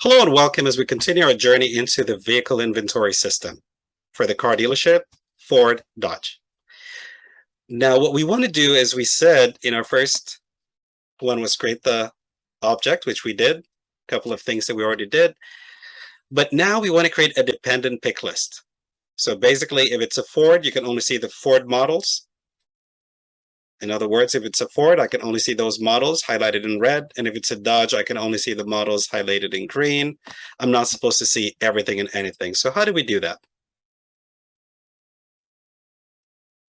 Hello and welcome as we continue our journey into the vehicle inventory system for the car dealership, Ford, Dodge. Now, what we want to do, as we said in our first one, was create the object, which we did, a couple of things that we already did. But now we want to create a dependent pick list. So basically, if it's a Ford, you can only see the Ford models. In other words, if it's a Ford, I can only see those models highlighted in red. And if it's a Dodge, I can only see the models highlighted in green. I'm not supposed to see everything and anything. So how do we do that?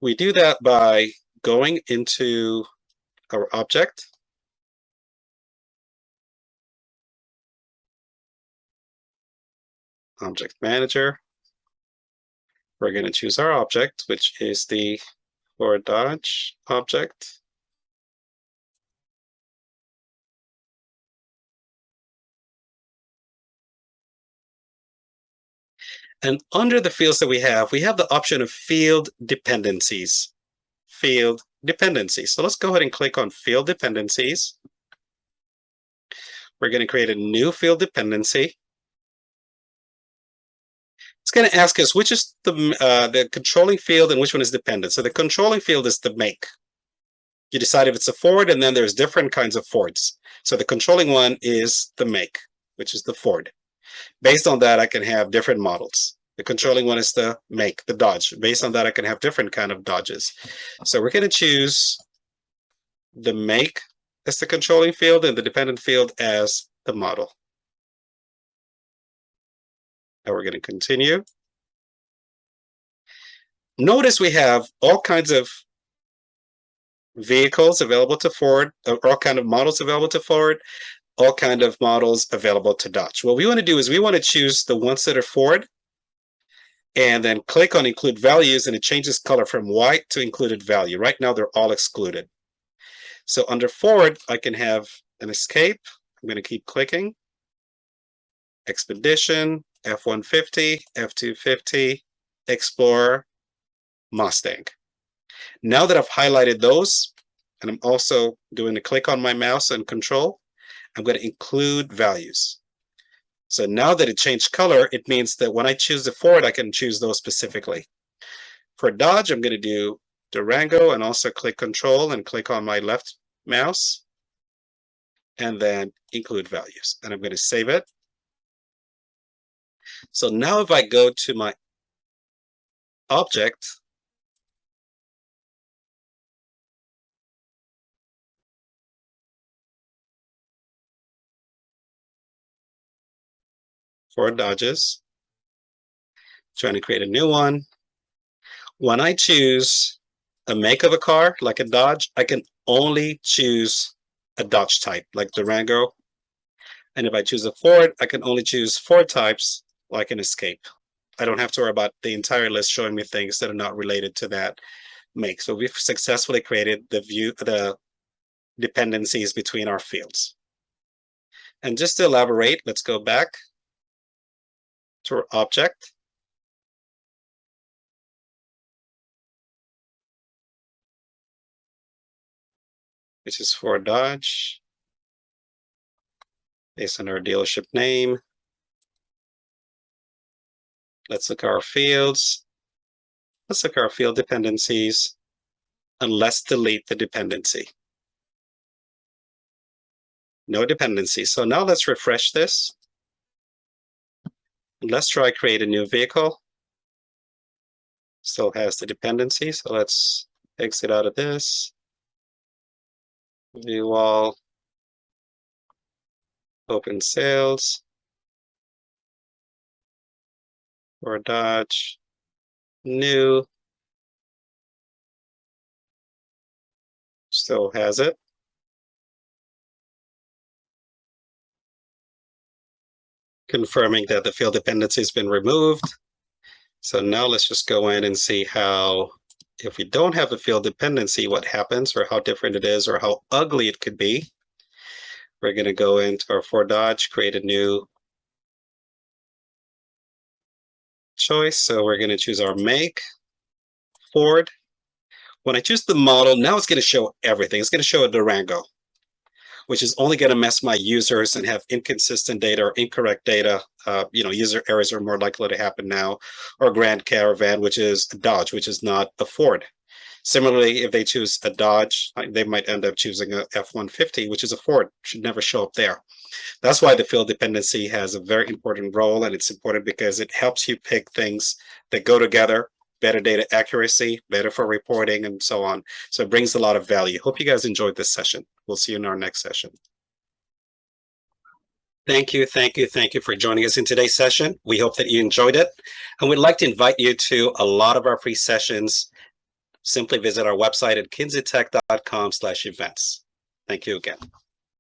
We do that by going into our object. Object Manager. We're going to choose our object, which is the Ford Dodge object. And under the fields that we have the option of field dependencies. Field dependencies. So let's go ahead and click on field dependencies. We're going to create a new field dependency. It's going to ask us which is the controlling field and which one is dependent. So the controlling field is the make. You decide if it's a Ford, and then there's different kinds of Fords. So the controlling one is the make, which is the Ford. Based on that, I can have different models. The controlling one is the make, the Dodge. Based on that, I can have different kind of Dodges. So we're going to choose the make as the controlling field and the dependent field as the model. Now we're going to continue. Notice we have all kinds of vehicles available to Ford, all kind of models available to Ford, all kind of models available to Dodge. What we want to do is we want to choose the ones that are Ford and then click on include values, and it changes color from white to included value. Right now, they're all excluded. So under Ford, I can have an Escape. I'm going to keep clicking. Expedition, F-150, F-250, Explorer, Mustang. Now that I've highlighted those, and I'm also doing a click on my mouse and control, I'm going to include values. So now that it changed color, it means that when I choose the Ford, I can choose those specifically. For Dodge, I'm going to do Durango and also click control and click on my left mouse and then include values. And I'm going to save it. So now if I go to my object, Ford Dodges, trying to create a new one. When I choose a make of a car, like a Dodge, I can only choose a Dodge type, like Durango. And if I choose a Ford, I can only choose Ford types, like an Escape. I don't have to worry about the entire list showing me things that are not related to that make. So we've successfully created the dependencies between our fields. And just to elaborate, let's go back to our object. Which is Ford Dodge. Based on our dealership name. Let's look at our fields. Let's look at our field dependencies. And let's delete the dependency. No dependency. So now let's refresh this. Let's try create a new vehicle. Still has the dependency. So let's exit out of this. View all. Open sales. For Dodge. New. Still has it. Confirming that the field dependency has been removed. So now let's just go in and see how, if we don't have a field dependency, what happens, or how different it is, or how ugly it could be. We're going to go into our Ford Dodge, create a new choice. So we're going to choose our make, Ford. When I choose the model, now it's going to show everything. It's going to show a Durango. which is only going to mess my users and have inconsistent data or incorrect data. User errors are more likely to happen now. Or Grand Caravan, which is a Dodge, which is not a Ford. Similarly, if they choose a Dodge, they might end up choosing a F-150, which is a Ford. Should never show up there. That's why the field dependency has a very important role, and it's important because it helps you pick things that go together, better data accuracy, better for reporting, and so on. So it brings a lot of value. Hope you guys enjoyed this session. We'll see you in our next session. Thank you for joining us in today's session. We hope that you enjoyed it, and we'd like to invite you to a lot of our free sessions. Simply visit our website at kinseytech.com/events. Thank you again.